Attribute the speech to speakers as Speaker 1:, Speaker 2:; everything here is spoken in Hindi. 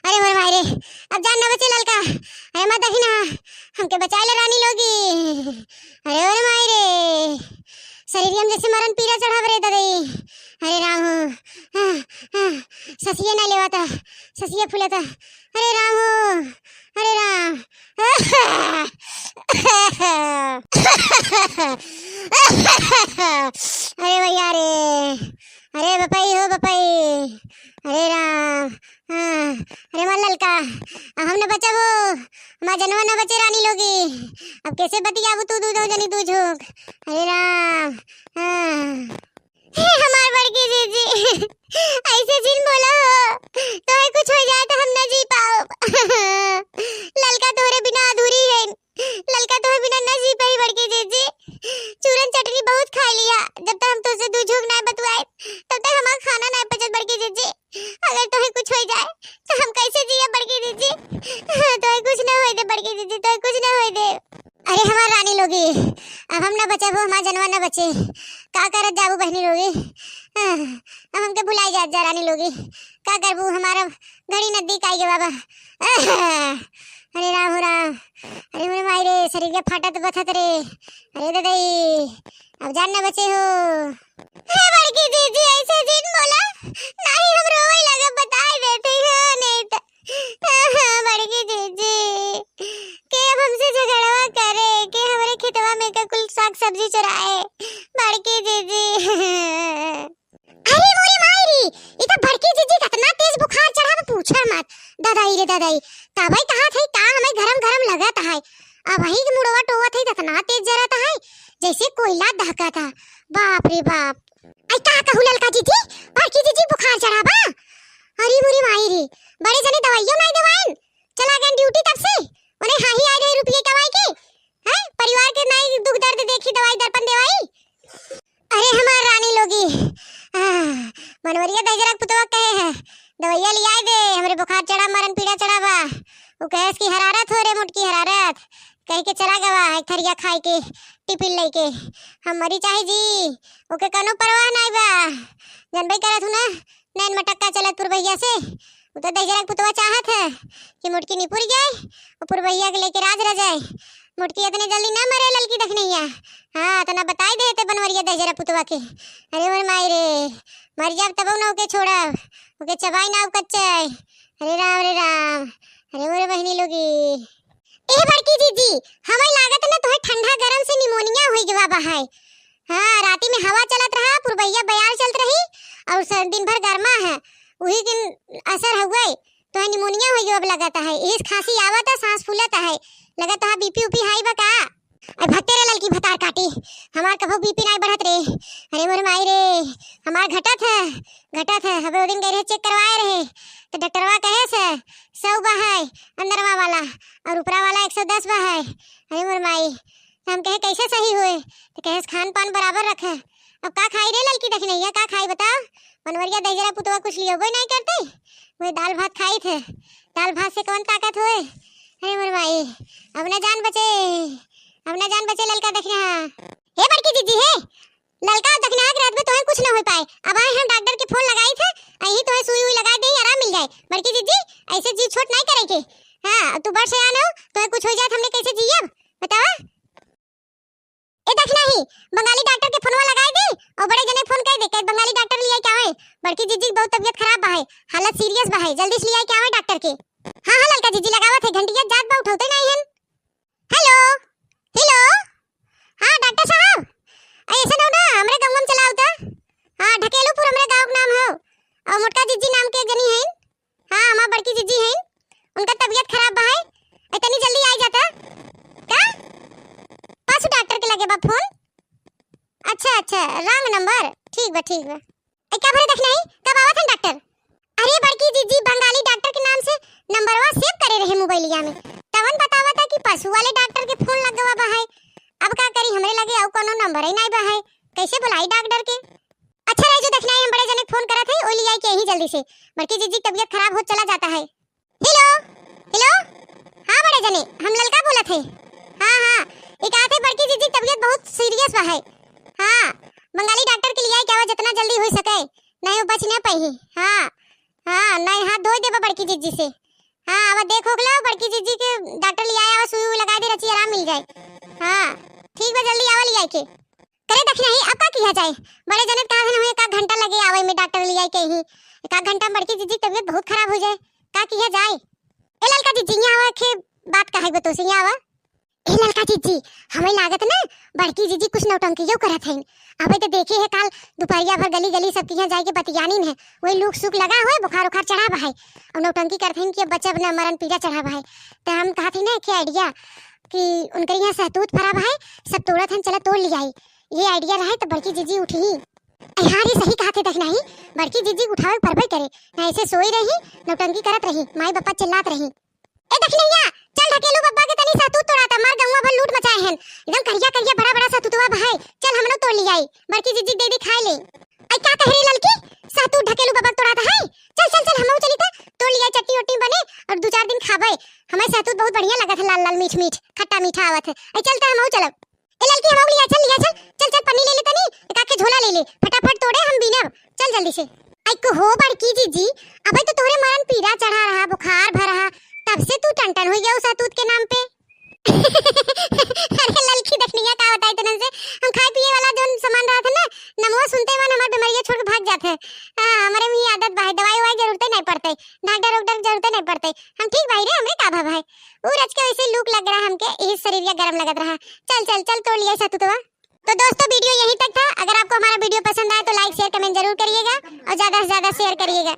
Speaker 1: अरे मोर मायरे, अब जान न बचे ललका। अरे मत देखी ना, हमके बचाए ले रानी लोगी। अरे मोर मायरे, शरीर में जैसे मरण पीरा चढ़ाव रे ददई। अरे राम हो, ससिए ना लेवाता, ससिए फूलता। अरे राम हो, अरे राम। अरे भैया रे, अरे बपाई हो बपाई। अरे राम, अरे मां ललका, अब हमने बचा वो हमारा जनवा न बचे रानी लोगी। अब कैसे बतियाबू तू दो जनी तू झोंक। अरे राम, हमार बड़की जीजी ऐसे जिन बोला हो तो है कुछ हो जाए तो हम न जी पाओ। ललका तोरे बिना अधूरी है, ललका तोरे बिना न जी पाई बड़की जीजी। चूरन चटनी बहुत खा लिया, जब तक हम तुझसे दू झोंक ना बतवाए तब तक हमारा खाना ना पचत बड़की जीजी। अगर तोहे कुछ हो जाए तो हम कैसे जिया बड़की जीजी। तोहे कुछ ना होए दे बड़की जीजी, तोहे कुछ ना होए दे। अरे हमार रानी लोगी, अब हम ना बचे वो हमार जनवा ना बचे। का करत जाबू बहनी लोगी, अब हमके भुलाई जात जा रानी लोगी। का करबू, हमारा घड़ी नजदीक आई गे बाबा। अरे राम हो राम, अरे मेरे मायरे शरीर के फाटत बथत रे। अरे ददई, अब जान ना बचे हो। बड़की दीदी ऐसे दिन बोला नहीं, हम रोए लगा बताए देते हैं नहीं तो। बड़की दीदी के अब हमसे झगड़वा करे के हमारे खेतवा में का कुल साग सब्जी चुराए। बड़की दीदी अरे मोरी मायरी, इतना बड़की दीदी कितना तेज बुखार चढ़ा पूछा मत। दादाई रे दादाई, तबाई कहा थे का हमें गरम गरम लगत है। अब वही के मुड़वा टोवा थे इतना तेज जरत है जैसे कोयला दहका था। बाप रे बाप, आई का कहू ललका जीजी, बड़की जीजी बुखार चढ़ा बा। अरे मोरी मायरी, बड़े जने दवाइयों नहीं दवाइन, चला गए ड्यूटी तब से उन्हें हाही आ रहे रुपये कमाई के हैं। परिवार के नहीं दुख दर्द देखी दवाई दर्पण देवाई। अरे हमार रानी लोगी, मनवरिया दजरक पुतवा कहे है दवाइया लिया दे, हमरे बुखार चढ़ा मरण पीड़ा चढ़ा बा। वो कहे की हरारत हो रे मुटकी हरारत, कह के चला गवा एक थरिया खाए के टिफिन लेके। हम मरी चाहे जी, ओके कनो परवाह नहीं बा। जनबई करत हूं ना, नैन मटक्का चलत पुरवैया से। वो तो दजरक पुतवा चाहत है कि मुटकी निपुर जाए और पुरवैया के लेके राज रह जाए। मुटकी इतने जल्दी ना मरे ललकी दखनैया। हाँ तो ना बताई देते बनवरिया दजरक पुतवा के। अरे मोर मायरे, मर जाब तब ना ओके छोड़ब, ओके चबाई ना कच्चाई। अरे राम रे राम, अरे मोरे बहनी लोगी। ए बड़की जीजी, हमें लागत ना तोहे ठंडा गरम से निमोनिया होई गवा बहाय। हाँ राती में हवा चलत रहा, पुरवैया बयार चलत रही और दिन भर गर्मा है, वही दिन असर हुआ तो निमोनिया होई गवा लगता है। इस खांसी आवता, सांस फूलता है, लगता है बीपी उपी हाई बका। अरे भत्ते रे ललकी भतार काटी, हमार कभो बीपी नहीं बढ़त रे। अरे मोर माई रे, हमार घटत है। हबे वो दिन गए चेक करवाए रहे तो डॉक्टरवा कहे से 100 बा है अंदरवा वाला और ऊपरा वाला 110 बा है। अरे मोर माई, तो हम कहे कैसे सही हुए तो कहे खान पान बराबर रखे। अब का खाई रे ललकी दखनैया, का खाई बताओ। मनवरिया दजरा पुतवा कुछ लियो वो नहीं करते, वो दाल भात खाई थे। दाल भात से कौन ताकत हुए। अरे मोर माई, अब ना जान बचे ललका दखना। हे बड़की दीदी है, ललका दखना के रात में तोहे कुछ ना हो पाए। अब आए हम डॉक्टर के फोन लगाई थे, यही तोहे सुई हुई लगा दे, आराम मिल जाए। बड़की दीदी ऐसे जी छोट नहीं करे के। हां तू बड़ सयान हो, तोहे कुछ हो जाए हमने कैसे जियब बतावा। ए दखना ही बंगाली डॉक्टर के फोनवा लगाई दे और बड़े जने फोन कर दे के बंगाली डॉक्टर लिया क्या है। बड़की दीदी बहुत तबीयत खराब बा है, हालत सीरियस बा है, जल्दी से लिया क्या है डॉक्टर के। हां ललका दीदी लगावत है, घंटिया जात बा उठाते नहीं हन। हेलो हेलो, हाँ डॉक्टर साहब, ऐसे ना हमरे गांव में चलाओ तो। हाँ ढकेलूपुर हमरे गांव का नाम हो और मोटका जीजी नाम के गनी है। हाँ हमार बड़की जीजी है, उनका तबीयत खराब बा है, इतनी जल्दी आ जाता का। पास डॉक्टर के लगे बा फोन। अच्छा रॉन्ग नंबर, ठीक बा क्या भरे देखना है, कब आवत है डॉक्टर। अरे बड़की जीजी बंगाली डॉक्टर के नाम से नंबरवा सेव करे रहे मोबाइलिया में, तवन बतावता कि पशु वाले डॉक्टर के फोन लगवा बा है। अब का करी, हमरे लगे और कोनो नंबर ही नहीं बा है, कैसे बुलाई डॉक्टर के। अच्छा रहे जो देखना है, हम बड़े जने फोन करत है ओ लिया के ही जल्दी से, बड़की जीजी तबीयत खराब हो चला जाता है। हेलो हाँ बड़े जने, हम ललका बोलत है। हाँ एक आते बड़की जीजी तबीयत बहुत सीरियस बा है। हाँ बंगाली डॉक्टर के लिए क्या जितना जल्दी हो सके, नहीं वो बच ना पाई। हाँ नहीं हाथ धो देबा बड़की जीजी से, देख खोखला बड़की जीजी के डॉक्टर ले आया, सुई लगा दे, रची आराम मिल जाए। हां ठीक बा, जल्दी आवा ले आई के करे देख नहीं। अब का किया जाए, बड़े जने कहा है ना, 1 घंटा लगे आवे में डॉक्टर ले आई के ही। 1 घंटा में बड़की जीजी तबीयत बहुत खराब हो जाए, का किया जाए। ए ललका जीजी यहाँ आवा के बात काहे बतो से यहाँ आवा। ए ललका जीजी हमें लागत ना बड़की जीजी कुछ नौटंकियों करत है। अबे तो देखे है काल दोपहरिया भर गली गली सब यहाँ जाके बतियानी है, वही लूक सुख लगा हुआ है, बुखार उखार चढ़ा है और नौटंकी करते हैं कि बच्चा अपना मरण पीड़ा चढ़ा है। तो हम कहा थे ना कि आइडिया कि उनके यहाँ सहतूत फरा है, सब तोड़त हैं, चला तोड़ लिया। ये आइडिया रहे तो बड़की जीजी उठी। यार ये सही कहा थे देखना ही, बड़की जीजी उठावे परबे करे ना, ऐसे सोई रही नौटंकी करत रही, माई बापा चिल्लात रही। ए देखनैया चल ढकेलू बब्बा के तनी सहतूत तोड़ाता, मार गौवा भर लूट मचाए हैं, एकदम करिया करिया बड़ा बड़ा सहतूतवा भाई, चल हमनो तोड़ लियाई, बड़की जीजी दे दी खाए ले। आई क्या कह रही ललकी, सहतूत ढकेलू बब्बा तोड़ाता है, चल चल चल हमहु चली त तोड़ लियाई, चट्टी ओट्टी बने और 2-4 दिन खाबे। हमें सहतूत बहुत बढ़िया लगत है, लाल लाल मीठ मीठ खट्टा मीठा आवत है। आई चल त हमहु चलब। ए ललकी हमहु लिया चल, लिया चल चल चल, पन्नी ले ले तनी, एक आके झोला ले ले, फटाफट तोड़े हम बीनब, चल जल्दी से। आई को हो बड़की जीजी, अबे तो तोरे मरण पीड़ा चढ़ा रहा, बुखार भर रहा, तब से तू टन हो गया उस सहतूत के नाम पे। अरे ललकी देखनिया का बताई तने से, हम खाए पिए वाला जो सामान रहा था ना, नमवा सुनते ही हमार बीमारियां छोड़ के भाग जाते हैं। हां हमारे में ये आदत भाई, दवाई वाई जरूरत नहीं पड़ते, डॉक्टर डॉक्टर जरूरत नहीं पड़ते, हम ठीक भाई रे, हमरे का भा भाई। ऊ रच के वैसे लूक लग रहा हमके, इस शरीर या गरम लगत रहा। चल चल चल तोड़ लिया सहतूतवा। तो दोस्तों वीडियो यहीं तक था। अगर आपको हमारा वीडियो पसंद आए तो लाइक शेयर कमेंट जरूर करिएगा और ज्यादा से ज्यादा शेयर करिएगा।